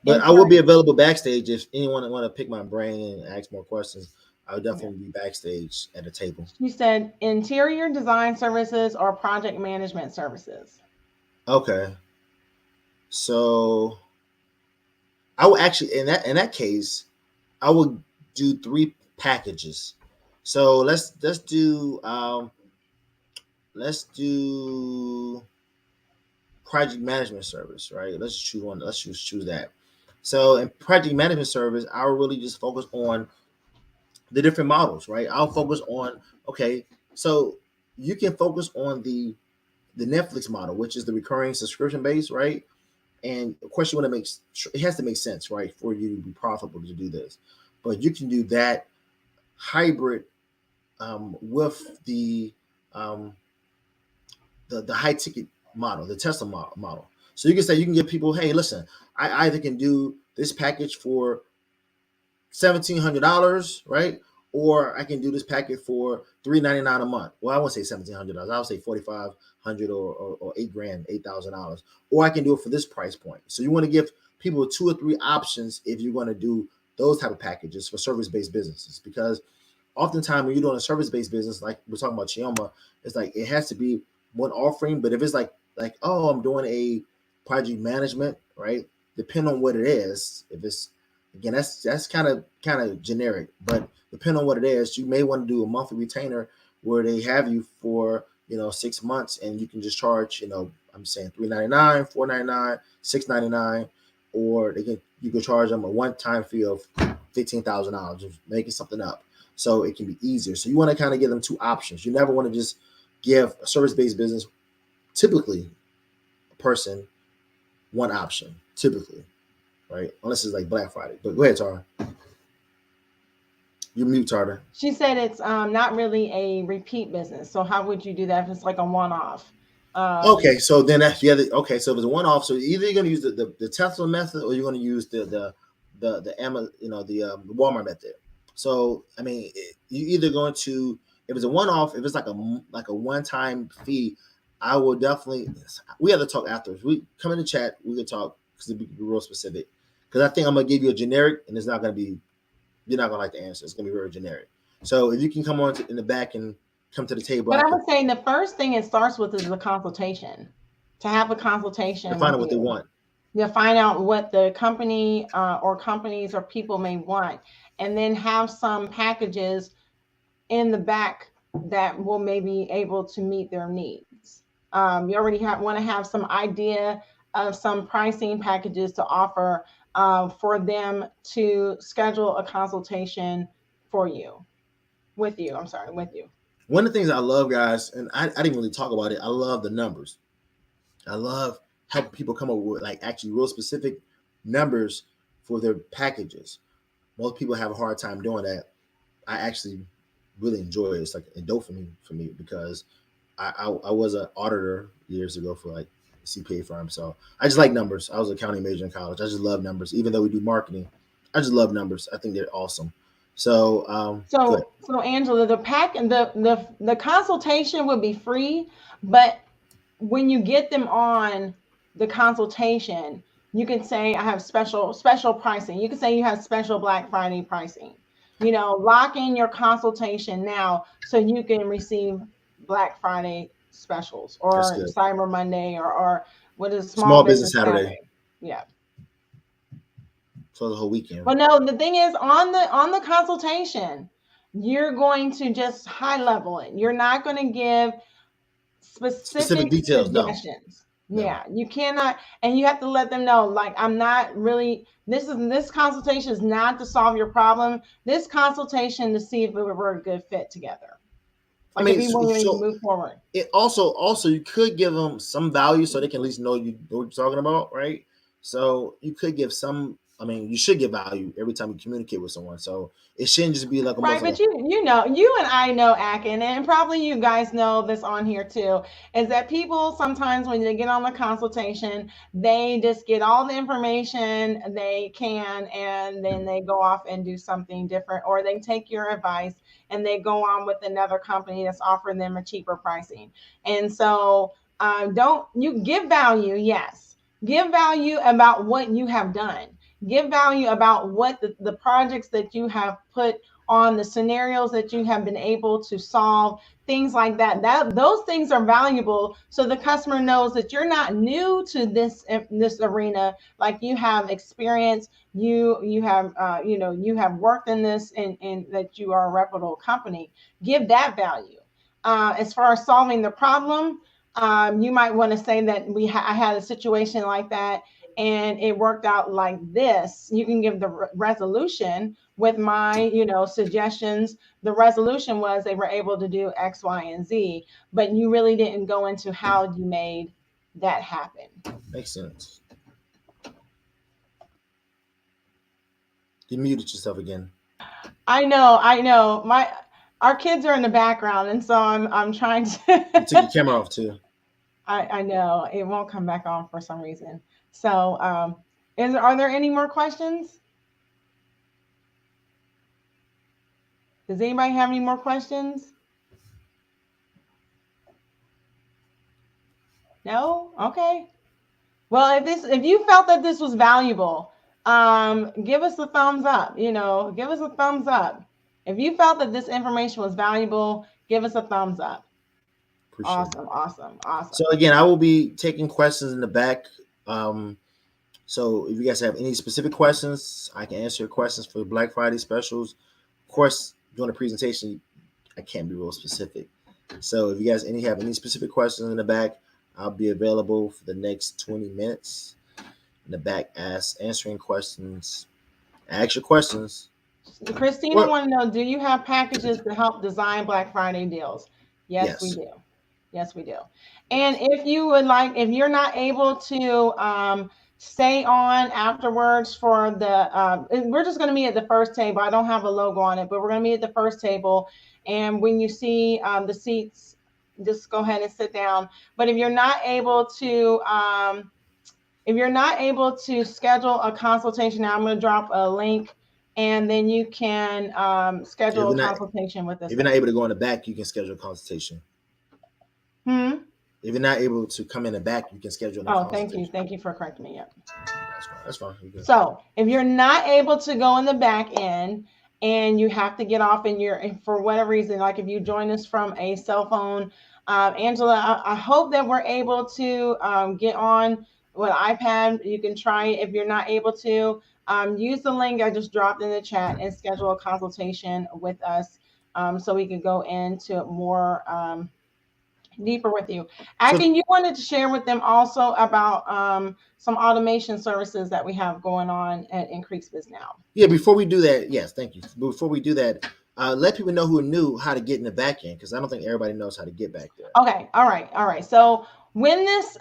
But I will be available backstage if anyone want to pick my brain and ask more questions. I would definitely be backstage at the table. You said interior design services or project management services. Okay. So I will actually in that case, I would do 3 packages. So let's do project management service, right? Let's choose one. Let's choose that. So in project management service, I'll really just focus on the different models, right? I'll focus on, okay, so you can focus on the Netflix model, which is the recurring subscription base, right? And of course, you want to it has to make sense, right, for you to be profitable to do this. But you can do that hybrid with the high ticket model, the Tesla model. So you can say, you can give people, hey, listen, I either can do this package for $1,700, right? Or I can do this package for $399 a month. Well, I won't say $1,700. I would say $4,500 or $8,000. Or I can do it for this price point. So you want to give people 2 or 3 options if you're going to do those type of packages for service-based businesses. Because oftentimes when you're doing a service-based business, like we're talking about Chioma, it's like it has to be one offering. But if it's like oh, I'm doing a project management, right? Depending on what it is, if it's again, that's kind of generic, but depending on what it is, you may want to do a monthly retainer where they have you for 6 months, and you can just charge I'm saying $399, $499, $699, or you can charge them a one-time fee of $15,000, just making something up, so it can be easier. So you want to kind of give them 2 options. You never want to just give a service-based business, typically a person, 1 option, typically. Right, unless it's like Black Friday. But go ahead, Tara. You mute, Tara. She said it's not really a repeat business. So how would you do that if it's like a one-off? Okay, so then that's so if it's a one-off, so either you're going to use the Tesla method or you're going to use the Amazon, the Walmart method. So I mean, you either going to, if it's a one-off, if it's like a one-time fee, I will definitely. We have to talk afterwards. We come in the chat. We can talk because it'll be real specific. Because I think I'm gonna give you a generic, and it's not gonna be, you're not gonna like the answer. It's gonna be very generic. So if you can come on in the back and come to the table. But I would say the first thing it starts with is the consultation. To have a consultation. To find out what they want. To find out what the company or companies or people may want, and then have some packages in the back that will maybe able to meet their needs. You already want to have some idea of some pricing packages to offer for them to schedule a consultation with you. One of the things I love, guys, and I didn't really talk about it, I love the numbers. I love helping people come up with like actually real specific numbers for their packages. Most people have a hard time doing that. I actually really enjoy it. It's like a dopamine for me because I was an auditor years ago for like CPA firm. So I just like numbers. I was an accounting major in college. I just love numbers. Even though we do marketing, I just love numbers. I think they're awesome. So so Angela, the consultation would be free, but when you get them on the consultation, you can say I have special pricing. You can say you have special Black Friday pricing. Lock in your consultation now so you can receive Black Friday specials or Cyber Monday or what is Small Business Saturday. Yeah. So the whole weekend. Well, no, the thing is on the consultation, you're going to just high level it. You're not going to give specific details. No. suggestions. No. Yeah, you cannot, and you have to let them know, like, I'm not really, this consultation is not to solve your problem. This consultation to see if we're a good fit together. Like, I mean, if you want to so move forward. it also you could give them some value so they can at least know what you're talking about, right? So you could give some. I mean, you should give value every time you communicate with someone. So it shouldn't just be like Right, almost but like you know, you and I know, Akin, and probably you guys know this on here too, is that people sometimes when they get on the consultation, they just get all the information they can, and then they go off and do something different, or they take your advice and they go on with another company that's offering them a cheaper pricing. And so, don't you give value? Yes, give value about what you have done. Give value about what the projects that you have put on, the scenarios that you have been able to solve, things like that. Those things are valuable, so the customer knows that you're not new to this arena. Like, you have experience, you have you have worked in this, and that you are a reputable company. Give that value. As far as solving the problem, you might want to say that I had a situation like that, and it worked out like this. You can give the resolution with my, suggestions. The resolution was they were able to do X, Y, and Z, but you really didn't go into how you made that happen. makes sense. You muted yourself again. I know. Our kids are in the background, and so I'm trying to. You took your camera off too. I know it won't come back on for some reason. So, are there any more questions? Does anybody have any more questions? No? Okay. Well, if you felt that this was valuable, give us a thumbs up. Give us a thumbs up. If you felt that this information was valuable, give us a thumbs up. Appreciate Awesome. So again, I will be taking questions in the back. So if you guys have any specific questions, I can answer your questions for the Black Friday specials. Of course, during the presentation, I can't be real specific. So if you guys have any specific questions in the back, I'll be available for the next 20 minutes in the back, answering questions. Ask your questions. Christina want to know, do you have packages to help design Black Friday deals? Yes, we do. Yes, we do. And if you're not able to stay on afterwards for we're just going to meet at the first table. I don't have a logo on it, but we're going to meet at the first table. And when you see the seats, just go ahead and sit down. But if you're not able to, schedule a consultation, now I'm going to drop a link, and then you can schedule a consultation with us. If you're not able to go in the back, you can schedule a consultation. If you're not able to come in the back, you can schedule a consultation. Thank you for correcting me. Yep. That's fine. So if you're not able to go in the back end, and you have to get off, and for whatever reason, like if you join us from a cell phone, Angela, I hope that we're able to get on with iPad. You can try it. If you're not able to, use the link I just dropped in the chat and schedule a consultation with us, so we can go into more deeper with you. Akin, you wanted to share with them also about some automation services that we have going on at Increase Biz Now. Yeah, before we do that, yes, thank you. Before we do that, let people know who are new how to get in the back end, because I don't think everybody knows how to get back there. Okay, all right. So when this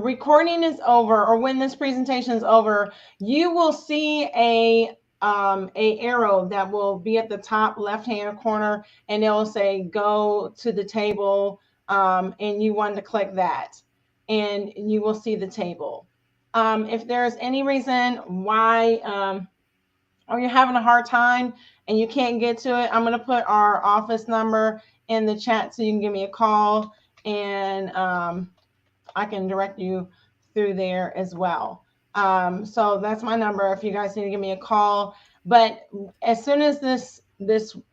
recording is over, or when this presentation is over, you will see a arrow that will be at the top left-hand corner, and it will say "Go to the table," and you want to click that, and you will see the table. If there's any reason why, or you're having a hard time and you can't get to it, I'm going to put our office number in the chat so you can give me a call, and I can direct you through there as well. So that's my number if you guys need to give me a call. But as soon as this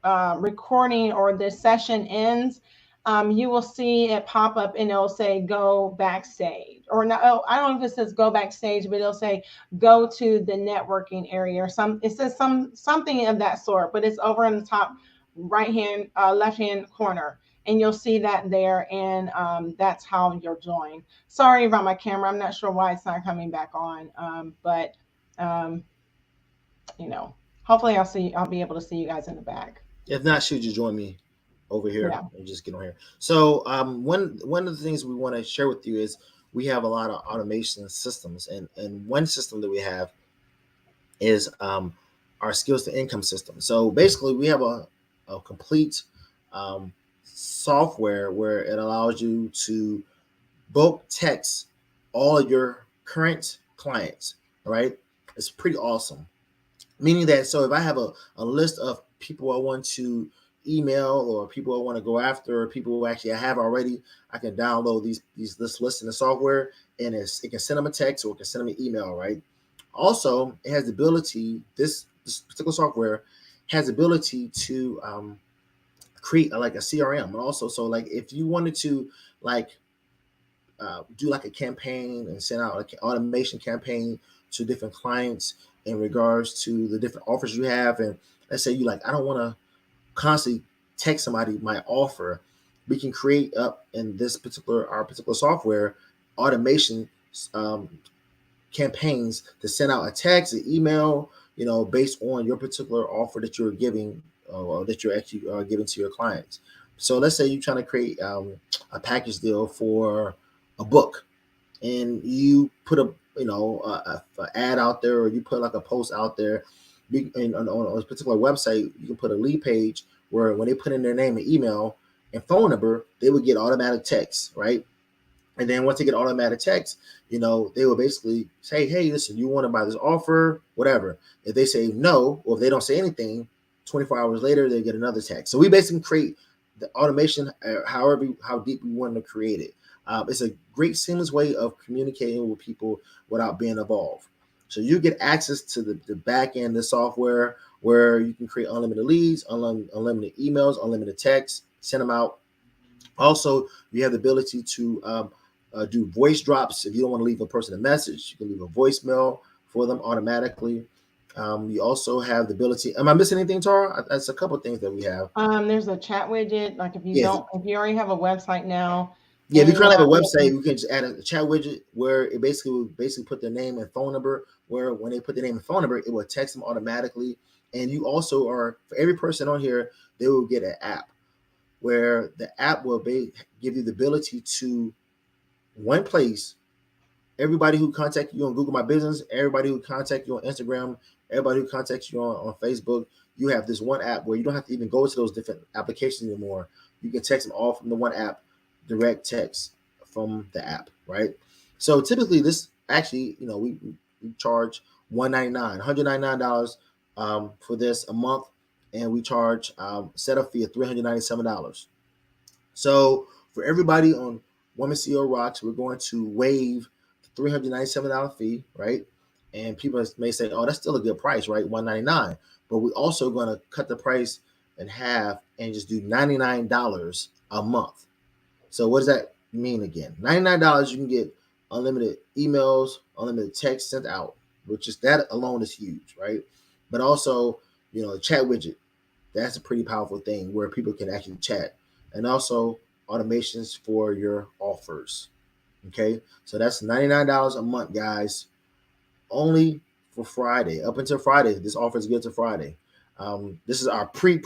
recording or this session ends, you will see it pop up, and it'll say "Go backstage," or no, I don't know if it says "Go backstage," but it'll say "Go to the networking area," or it says something of that sort. But it's over in the top left hand corner, and you'll see that there, and that's how you'll join. Sorry about my camera. I'm not sure why it's not coming back on, but um, you know, hopefully I'll be able to see you guys in the back. If not, should you join me over here Yeah. and just get on here? So one of the things we want to share with you is we have a lot of automation systems, and one system that we have is our skills to income system. So basically, we have a complete software where it allows you to bulk text all of your current clients. Right? It's pretty awesome. Meaning that, so if I have a list of people I want to email, or people I want to go after, or people who actually I have already, I can download this list in the software, and it can send them a text, or it can send them an email, right? Also, it has the ability, this particular software has the ability to create like a CRM. And also, so like if you wanted to like do like a campaign and send out like an automation campaign to different clients in regards to the different offers you have, and let's say you like, I don't want to constantly text somebody my offer, we can create up in our particular software automation campaigns to send out a text, an email, based on your particular offer that you're giving, or that you're actually giving to your clients. So let's say you're trying to create a package deal for a book, and you put a ad out there, or you put like a post out there. On a particular website, you can put a lead page where when they put in their name and email and phone number, they would get automatic text, right? And then once they get automatic text, they will basically say, hey, listen, you want to buy this offer, whatever. If they say no, or if they don't say anything, 24 hours later, they get another text. So we basically create the automation how deep we want to create it. It's a great seamless way of communicating with people without being involved. So you get access to the back end of the software, where you can create unlimited leads, unlimited emails, unlimited texts, send them out. Also, you have the ability to do voice drops. If you don't want to leave a person a message, you can leave a voicemail for them automatically. You also have the ability. Am I missing anything, Tara? That's a couple of things that we have. There's a chat widget. Like if you already have a website now. Yeah, if you currently have a website, you can just add a chat widget where it will put their name and phone number, where when they put their name and phone number, it will text them automatically. And you also for every person on here, they will get an app, where the app will give you the ability to, one place, everybody who contacts you on Google My Business, everybody who contacts you on Instagram, everybody who contacts you on Facebook, you have this one app where you don't have to even go to those different applications anymore. You can text them all from the one app, direct text from the app, right? So typically this actually, we charge $199 for this a month, and we charge setup fee of $397. So for everybody on Women CEO Rocks, we're going to waive the $397 fee, right? And people may say, oh, that's still a good price, right? $199. But we're also going to cut the price in half and just do $99 a month. So what does that mean again? $99, you can get unlimited emails, unlimited text sent out, which is, that alone is huge, right? But also, a chat widget. That's a pretty powerful thing where people can actually chat. And also automations for your offers. Okay, so that's $99 a month, guys. Only for Friday, up until Friday. This offer is good to Friday. This is our pre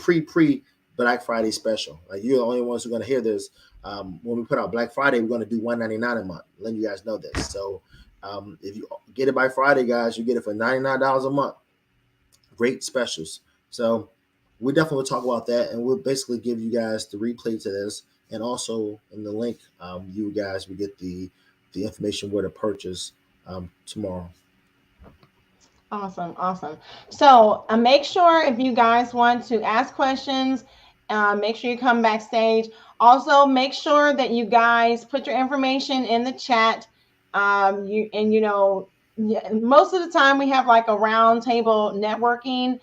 Black Friday special. Like, you're the only ones who are going to hear this. When we put out Black Friday, we're going to do $199 a month. Letting you guys know this. So if you get it by Friday, guys, you get it for $99 a month. Great specials. So we definitely will talk about that, and we'll basically give you guys the replay to this, and also in the link, you guys will get the information where to purchase tomorrow. Awesome. So make sure, if you guys want to ask questions, make sure you come backstage. Also, make sure that you guys put your information in the chat. Most of the time we have like a round table networking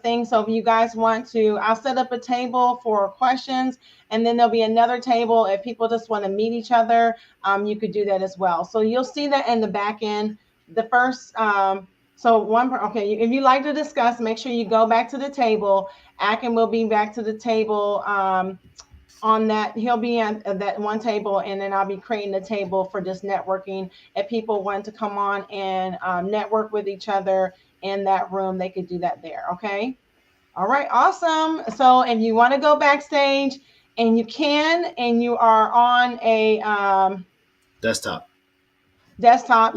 thing. So if you guys want to, I'll set up a table for questions, and then there'll be another table if people just want to meet each other. You could do that as well. So you'll see that in the back end. The first, if you like to discuss, make sure you go back to the table. Akin will be back to the table on on that. He'll be at that one table, and then I'll be creating a table for just networking. If people want to come on and network with each other in that room, they could do that there. Okay. All right. Awesome. So if you want to go backstage, and you can, and you are on a Desktop. Laptop.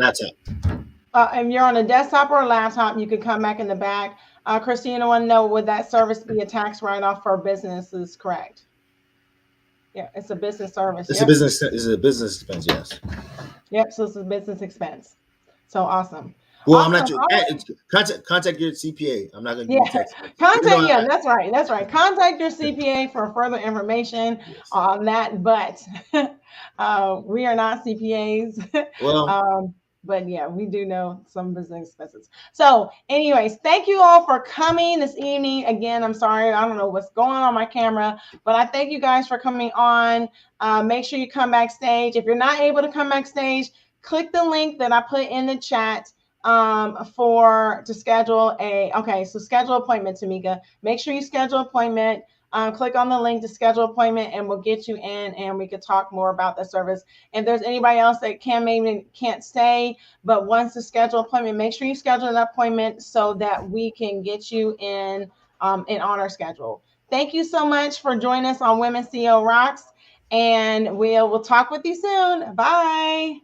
And you're on a desktop or a laptop, you could come back in the back. Christina, want to know, would that service be a tax write-off for businesses? Correct. Yeah, it's a business service. It's a business. It's a business expense. Yes. Yep. So it's a business expense. So awesome. Well, awesome. I'm not. Contact your CPA. I'm not going to give you text. Contact. Yeah, that's right. That's right. Contact your CPA for further information on that. But we are not CPAs. Well. But yeah, we do know some business expenses. So anyways, thank you all for coming this evening. Again, I'm sorry, I don't know what's going on my camera, but I thank you guys for coming on. Make sure you come backstage. If you're not able to come backstage, click the link that I put in the chat to schedule schedule appointment, Tamika. Make sure you schedule appointment. Click on the link to schedule appointment, and we'll get you in, and we could talk more about the service. If there's anybody else that can't stay but wants to schedule appointment, make sure you schedule an appointment so that we can get you in on our schedule. Thank you so much for joining us on Women CEO Rocks, and we'll talk with you soon. Bye.